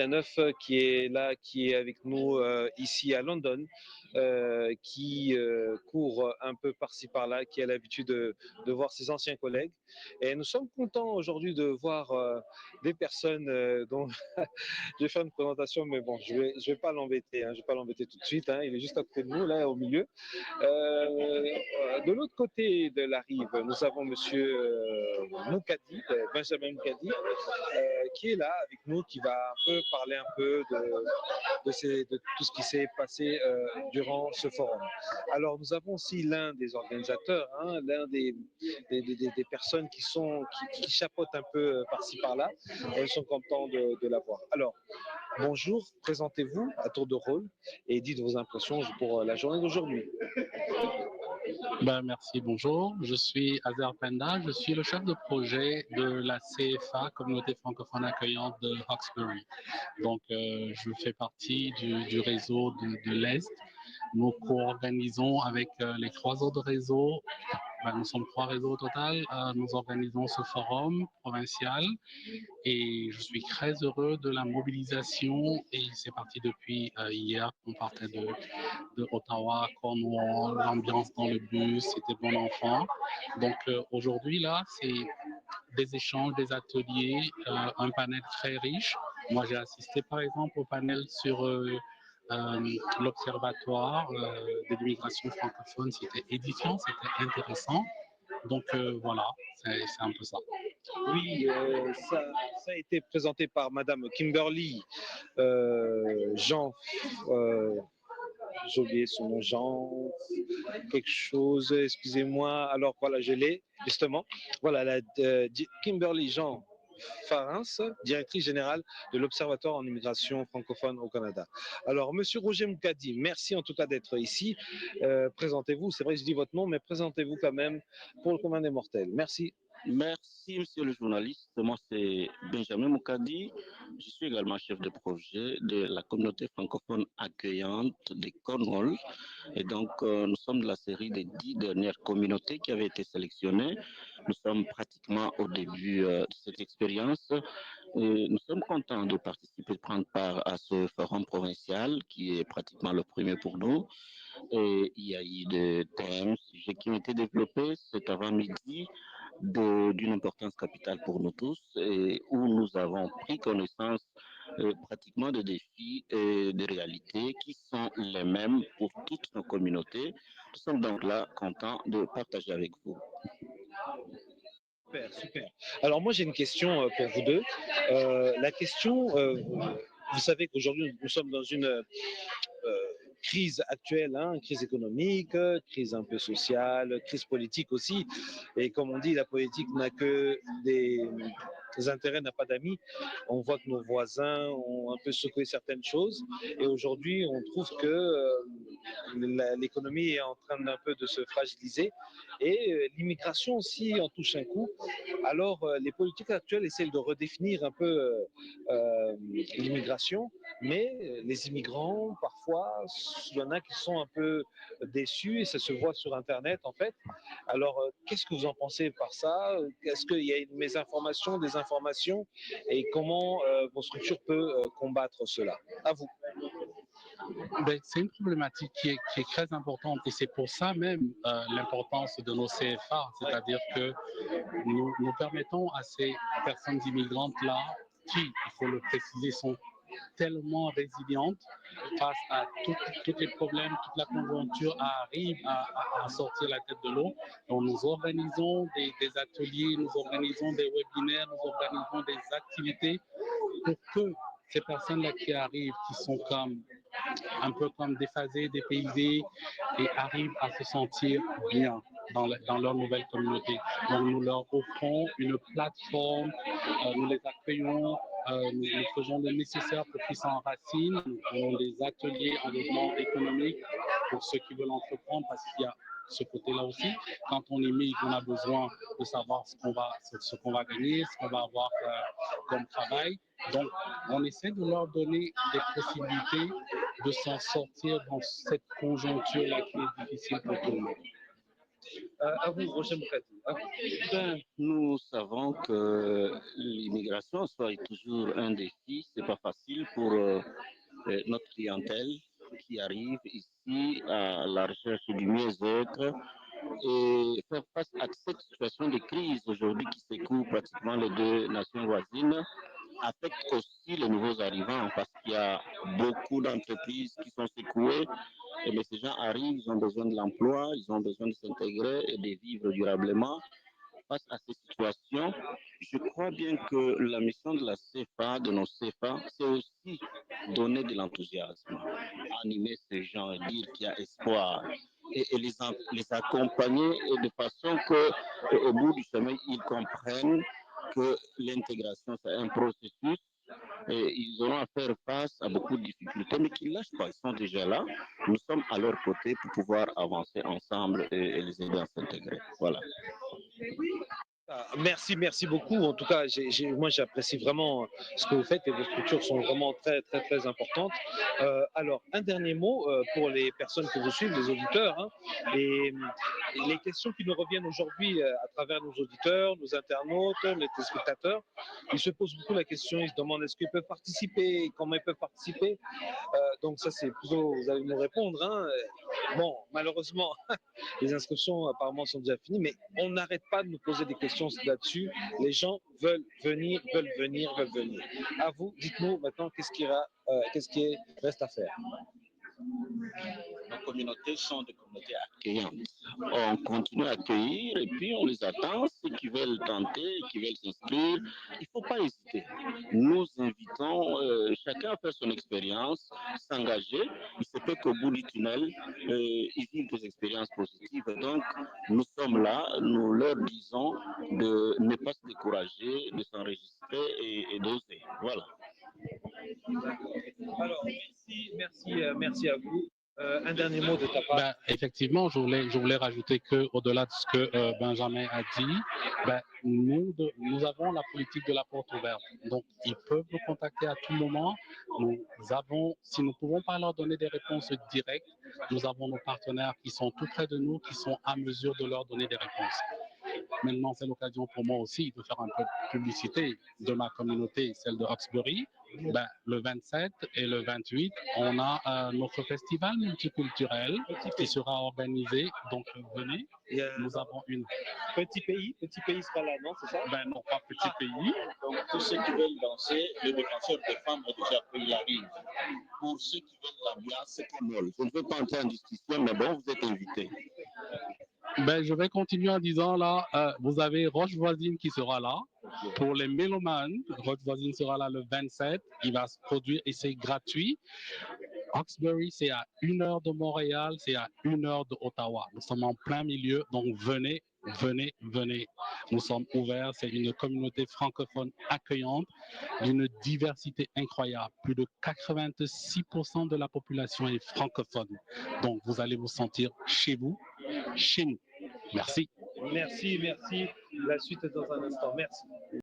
Neuf qui est là, qui est avec nous ici à London, qui court un peu par-ci par-là, qui a l'habitude de voir ses anciens collègues. Et nous sommes contents aujourd'hui de voir des personnes dont je vais faire une présentation, mais bon, je vais pas l'embêter, hein, je vais pas l'embêter tout de suite. Hein, il est juste à côté de nous, là, au milieu. De l'autre côté de la rive, nous avons Monsieur Moukadi, Benjamin Moukadi, qui est là avec nous, qui va un peu parler un peu de tout ce qui s'est passé durant ce forum. Alors, nous avons aussi l'un des organisateurs, hein, l'un des personnes qui chapeautent un peu par-ci par-là. Elles sont contentes de l'avoir. Alors, bonjour, présentez-vous à tour de rôle et dites vos impressions pour la journée d'aujourd'hui. Merci, bonjour. Je suis Azer Penda, je suis le chef de projet de la CFA, Communauté francophone accueillante de Hawkesbury. Donc, je fais partie du réseau de l'Est. Nous co-organisons avec les trois autres réseaux. Nous sommes trois réseaux au total. Nous organisons ce forum provincial et je suis très heureux de la mobilisation et c'est parti depuis hier. On partait de Ottawa, Cornwall, l'ambiance dans le bus, c'était bon enfant. Donc aujourd'hui là, c'est des échanges, des ateliers, un panel très riche. Moi j'ai assisté par exemple au panel sur l'observatoire de l'immigration francophone, c'était édifiant, c'était intéressant. Donc voilà, c'est un peu ça. Oui, ça a été présenté par Madame Kimberly Jean. J'ai oublié son nom, Jean, quelque chose, excusez-moi. Alors voilà, je l'ai, justement. Voilà, Kimberly Jean Farins, directrice générale de l'Observatoire en immigration francophone au Canada. Alors, Monsieur Roger Moukadi, merci en tout cas d'être ici. Présentez-vous, c'est vrai que je dis votre nom, mais présentez-vous quand même pour le commun des mortels. Merci. Merci, monsieur le journaliste. Moi, c'est Benjamin Moukadi. Je suis également chef de projet de la communauté francophone accueillante de Cornwall. Et donc, nous sommes de la série des 10 dernières communautés qui avaient été sélectionnées. Nous sommes pratiquement au début de cette expérience. Et nous sommes contents de participer, de prendre part à ce forum provincial qui est pratiquement le premier pour nous. Et il y a eu des thèmes, sujets qui ont été développés cet avant-midi d'une importance capitale pour nous tous et où nous avons pris connaissance pratiquement des défis et des réalités qui sont les mêmes pour toutes nos communautés. Nous sommes donc là contents de partager avec vous. Super, super. Alors moi j'ai une question pour vous deux. La question, vous savez qu'aujourd'hui nous sommes dans une crise actuelle, hein, crise économique, crise un peu sociale, crise politique aussi. Et comme on dit, la politique n'a que des intérêts, n'a pas d'amis. On voit que nos voisins ont un peu secoué certaines choses. Et aujourd'hui, on trouve que l'économie est en train d'un peu de se fragiliser. Et l'immigration aussi en touche un coup. Alors, les politiques actuelles essayent de redéfinir un peu l'immigration, mais les immigrants, parfois, il y en a qui sont un peu déçus et ça se voit sur Internet en fait. Alors, qu'est-ce que vous en pensez par ça? Est-ce qu'il y a une mésinformation, des informations et comment vos structures peuvent combattre cela? À vous. C'est une problématique qui est très importante et c'est pour ça même l'importance de nos CFA, c'est-à-dire que nous permettons à ces personnes immigrantes-là, qui, il faut le préciser, sont tellement résilientes face à tous les problèmes, toute la conjoncture arrive à sortir la tête de l'eau. Donc nous organisons des ateliers, nous organisons des webinaires, nous organisons des activités pour que ces personnes-là qui arrivent, qui sont un peu comme déphasées, dépaysées et arrivent à se sentir bien dans leur nouvelle communauté. Donc nous leur offrons une plateforme, nous les accueillons, nous faisons le nécessaire pour qu'ils s'enracinent. Nous faisons des ateliers en développement économique pour ceux qui veulent entreprendre parce qu'il y a ce côté-là aussi. Quand on émigre, on a besoin de savoir ce qu'on va gagner, ce qu'on va avoir comme travail. Donc, on essaie de leur donner des possibilités de s'en sortir dans cette conjoncture-là qui est difficile pour tout le monde. À vous, Roger Moukadi. Ben, nous savons que l'immigration soit toujours un défi. C'est pas facile pour notre clientèle qui arrive ici à la recherche du mieux-être et faire face à cette situation de crise aujourd'hui qui secoue pratiquement les deux nations voisines affecte aussi les nouveaux arrivants parce qu'il y a beaucoup d'entreprises qui sont secouées. Et bien, ces gens arrivent, ils ont besoin de l'emploi, ils ont besoin de s'intégrer et de vivre durablement. Face à ces situations, je crois bien que la mission de la CFA, de nos CFA, c'est aussi donner de l'enthousiasme, animer ces gens et dire qu'il y a espoir et les accompagner et de façon qu'au bout du chemin, ils comprennent que l'intégration, c'est un processus et ils auront à faire face à beaucoup de difficultés, mais qu'ils ne lâchent pas, ils sont déjà là. Nous sommes à leur côté pour pouvoir avancer ensemble et les aider à s'intégrer. Voilà. Merci, merci beaucoup. En tout cas, moi, j'apprécie vraiment ce que vous faites et vos structures sont vraiment très, très, très importantes. Alors, un dernier mot pour les personnes que vous suivez, les auditeurs, hein, et les questions qui nous reviennent aujourd'hui à travers nos auditeurs, nos internautes, les téléspectateurs. Ils se posent beaucoup la question, ils se demandent est-ce qu'ils peuvent participer, comment ils peuvent participer. Donc ça, c'est plutôt, vous allez nous répondre. Hein. Bon, malheureusement, les inscriptions apparemment sont déjà finies, mais on n'arrête pas de nous poser des questions là-dessus. Les gens veulent venir, veulent venir, veulent venir. À vous, dites-nous maintenant qu'est-ce qui reste à faire. Nos communautés sont des communautés accueillantes. On continue à accueillir et puis on les attend. Ceux qui veulent tenter, qui veulent s'inscrire, il ne faut pas hésiter. Nous invitons chacun à faire son expérience, s'engager. Il se peut qu'au bout du tunnel, ils vivent des expériences positives. Donc, nous sommes là, nous leur disons de ne pas se décourager, de s'enregistrer et d'oser. Voilà. Alors, merci à vous. Un dernier mot de ta part. Effectivement, je voulais rajouter qu'au-delà de ce que Benjamin a dit, nous avons la politique de la porte ouverte. Donc, ils peuvent nous contacter à tout moment. Si nous ne pouvons pas leur donner des réponses directes, nous avons nos partenaires qui sont tout près de nous, qui sont à mesure de leur donner des réponses. Maintenant, c'est l'occasion pour moi aussi de faire un peu de publicité de ma communauté, celle de Hawkesbury. Le 27 et le 28, on a notre festival multiculturel qui sera organisé. Donc, venez. Nous avons une... Petit pays sera là, non, c'est ça? Non, pas petit pays. Donc, tous ceux qui veulent danser, le défenseur des femmes est déjà pris, il arrive. Pour ceux qui veulent l'ambiance, c'est comme moi. Je ne veux pas entrer en discussion, mais bon, vous êtes invités. Je vais continuer en disant là, vous avez Roche Voisine qui sera là. Pour les mélomanes, Roche Voisine sera là le 27. Il va se produire et c'est gratuit. Hawkesbury, c'est à 1 heure de Montréal, c'est à 1 heure de Ottawa. Nous sommes en plein milieu, donc venez. Nous sommes ouverts. C'est une communauté francophone accueillante d'une diversité incroyable. Plus de 86% de la population est francophone. Donc, vous allez vous sentir chez vous, chez nous. Merci. Merci. La suite est dans un instant. Merci.